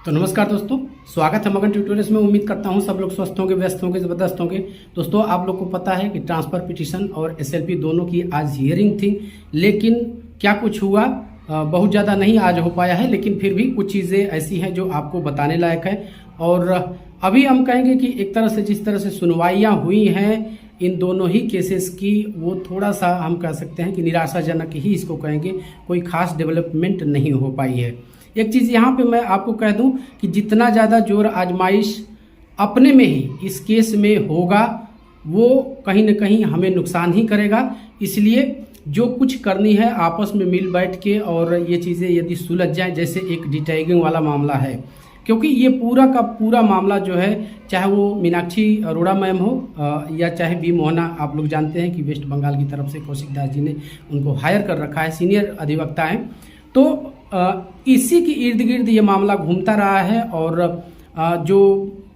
तो नमस्कार दोस्तों, स्वागत है मगन ट्यूटोरियल्स में। उम्मीद करता हूं सब लोग स्वस्थ होंगे, व्यस्त होंगे, जबरदस्त होंगे। दोस्तों, आप लोग को पता है कि ट्रांसफर पिटीशन और एसएलपी दोनों की आज हियरिंग थी, लेकिन क्या कुछ हुआ, बहुत ज़्यादा नहीं आज हो पाया है, लेकिन फिर भी कुछ चीज़ें ऐसी हैं जो आपको बताने लायक है। और अभी हम कहेंगे कि एक तरह से जिस तरह से सुनवाइयाँ हुई हैं इन दोनों ही केसेस की, वो थोड़ा सा हम कह सकते हैं कि निराशाजनक ही इसको कहेंगे, कोई खास डेवलपमेंट नहीं हो पाई है। एक चीज़ यहाँ पे मैं आपको कह दूं कि जितना ज़्यादा जोर आजमाइश अपने में ही इस केस में होगा, वो कहीं ना कहीं हमें नुकसान ही करेगा। इसलिए जो कुछ करनी है आपस में मिल बैठ के, और ये चीज़ें यदि सुलझ जाए, जैसे एक डिटैगिंग वाला मामला है, क्योंकि ये पूरा का पूरा मामला जो है, चाहे वो मीनाक्षी अरोड़ा मैम हो या चाहे वी मोहना, आप लोग जानते हैं कि वेस्ट बंगाल की तरफ से कौशिक दास जी ने उनको हायर कर रखा है, सीनियर अधिवक्ता हैं। तो इसी के इर्द गिर्द ये मामला घूमता रहा है। और जो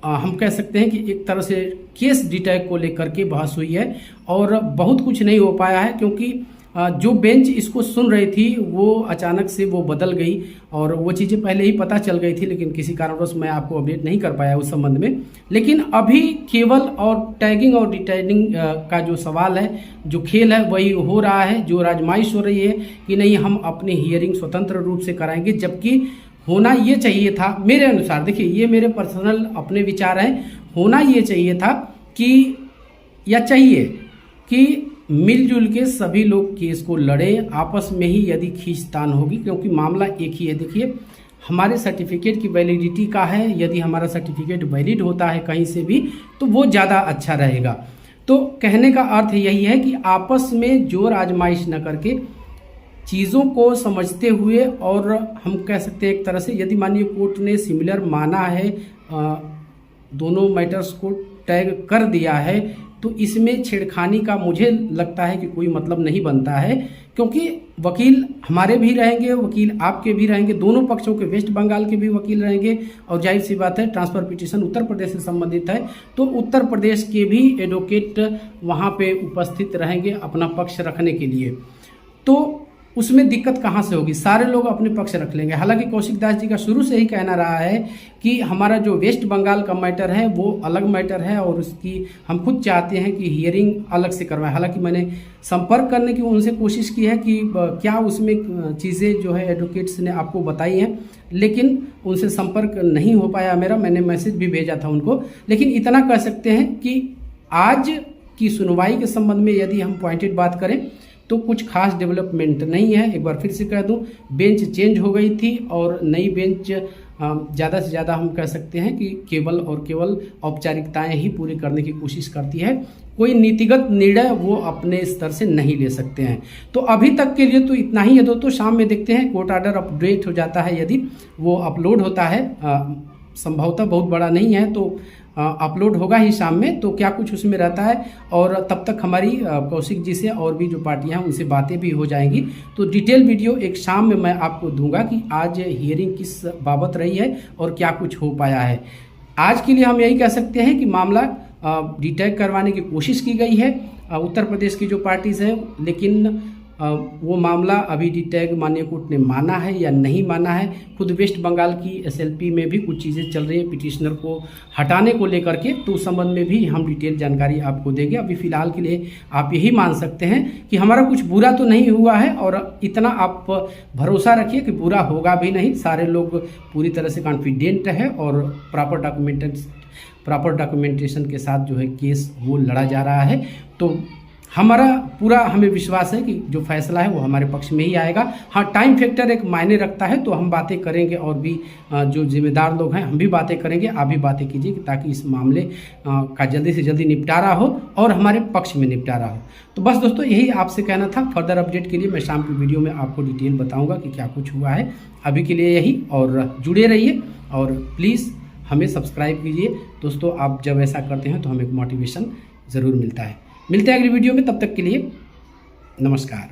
हम कह सकते हैं कि एक तरह से केस डिटैग को लेकर के बहस हुई है और बहुत कुछ नहीं हो पाया है, क्योंकि जो बेंच इसको सुन रही थी वो अचानक से वो बदल गई, और वो चीज़ें पहले ही पता चल गई थी, लेकिन किसी कारणवश मैं आपको अपडेट नहीं कर पाया उस संबंध में। लेकिन अभी केवल और टैगिंग और डिटैगिंग का जो सवाल है, जो खेल है, वही हो रहा है। जो आजमाइश हो रही है कि नहीं, हम अपनी हियरिंग स्वतंत्र रूप से कराएंगे, जबकि होना ये चाहिए था मेरे अनुसार, देखिए ये मेरे पर्सनल अपने विचार हैं, होना ये चाहिए था कि, या चाहिए कि मिलजुल के सभी लोग केस को लड़े आपस में ही, यदि खींचतान होगी, क्योंकि मामला एक ही है। देखिए, हमारे सर्टिफिकेट की वैलिडिटी का है, यदि हमारा सर्टिफिकेट वैलिड होता है कहीं से भी तो वो ज़्यादा अच्छा रहेगा। तो कहने का अर्थ यही है कि आपस में जोर आजमाइश न करके चीज़ों को समझते हुए, और हम कह सकते हैं एक तरह से, यदि मानिए कोर्ट ने सिमिलर माना है, दोनों मैटर्स को टैग कर दिया है, तो इसमें छेड़खानी का मुझे लगता है कि कोई मतलब नहीं बनता है, क्योंकि वकील हमारे भी रहेंगे, वकील आपके भी रहेंगे, दोनों पक्षों के, वेस्ट बंगाल के भी वकील रहेंगे, और जाहिर सी बात है ट्रांसफर पिटीशन उत्तर प्रदेश से संबंधित है, तो उत्तर प्रदेश के भी एडवोकेट वहाँ पे उपस्थित रहेंगे अपना पक्ष रखने के लिए। तो उसमें दिक्कत कहाँ से होगी, सारे लोग अपने पक्ष रख लेंगे। हालांकि कौशिक दास जी का शुरू से ही कहना रहा है कि हमारा जो वेस्ट बंगाल का मैटर है वो अलग मैटर है, और उसकी हम खुद चाहते हैं कि हियरिंग अलग से करवाएं। हालांकि मैंने संपर्क करने की उनसे कोशिश की है कि क्या उसमें चीज़ें जो है एडवोकेट्स ने आपको बताई हैं, लेकिन उनसे संपर्क नहीं हो पाया मेरा। मैंने मैसेज भी भेजा था उनको, लेकिन इतना कह सकते हैं कि आज की सुनवाई के संबंध में यदि हम पॉइंटेड बात करें तो कुछ खास डेवलपमेंट नहीं है। एक बार फिर से कह दूं, बेंच चेंज हो गई थी और नई बेंच ज़्यादा से ज़्यादा हम कह सकते हैं कि केवल और केवल औपचारिकताएं ही पूरी करने की कोशिश करती है, कोई नीतिगत निर्णय वो अपने स्तर से नहीं ले सकते हैं। तो अभी तक के लिए तो इतना ही है दोस्तों। शाम में देखते हैं, कोर्ट ऑर्डर अपडेट हो जाता है, यदि वो अपलोड होता है, संभवतः बहुत बड़ा नहीं है, तो अपलोड होगा ही शाम में, तो क्या कुछ उसमें रहता है। और तब तक हमारी कौशिक जी से और भी जो पार्टियां हैं उनसे बातें भी हो जाएंगी। तो डिटेल वीडियो एक शाम में मैं आपको दूंगा कि आज हियरिंग किस बाबत रही है और क्या कुछ हो पाया है। आज के लिए हम यही कह सकते हैं कि मामला डिटैग करवाने की कोशिश की गई है उत्तर प्रदेश की जो पार्टीज हैं, लेकिन वो मामला अभी डिटैग माननीय कोर्ट ने माना है या नहीं माना है। खुद वेस्ट बंगाल की एसएलपी में भी कुछ चीज़ें चल रही हैं पिटिशनर को हटाने को लेकर के, तो उस संबंध में भी हम डिटेल जानकारी आपको देंगे। अभी फिलहाल के लिए आप यही मान सकते हैं कि हमारा कुछ बुरा तो नहीं हुआ है, और इतना आप भरोसा रखिए कि बुरा होगा भी नहीं। सारे लोग पूरी तरह से कॉन्फिडेंट है और प्रॉपर डॉक्यूमेंटेशन के साथ जो है केस वो लड़ा जा रहा है। तो हमारा पूरा हमें विश्वास है कि जो फैसला है वो हमारे पक्ष में ही आएगा। हाँ, टाइम फैक्टर एक मायने रखता है, तो हम बातें करेंगे, और भी जो जिम्मेदार लोग हैं हम भी बातें करेंगे, आप भी बातें कीजिए, ताकि इस मामले का जल्दी से जल्दी निपटारा हो और हमारे पक्ष में निपटारा हो। तो बस दोस्तों, यही आपसे कहना था। फर्दर अपडेट के लिए मैं शाम की वीडियो में आपको डिटेल बताऊँगा कि क्या कुछ हुआ है। अभी के लिए यही, और जुड़े रहिए, और प्लीज़ हमें सब्सक्राइब कीजिए दोस्तों। आप जब ऐसा करते हैं तो हमें मोटिवेशन ज़रूर मिलता है। मिलते हैं अगली वीडियो में, तब तक के लिए नमस्कार।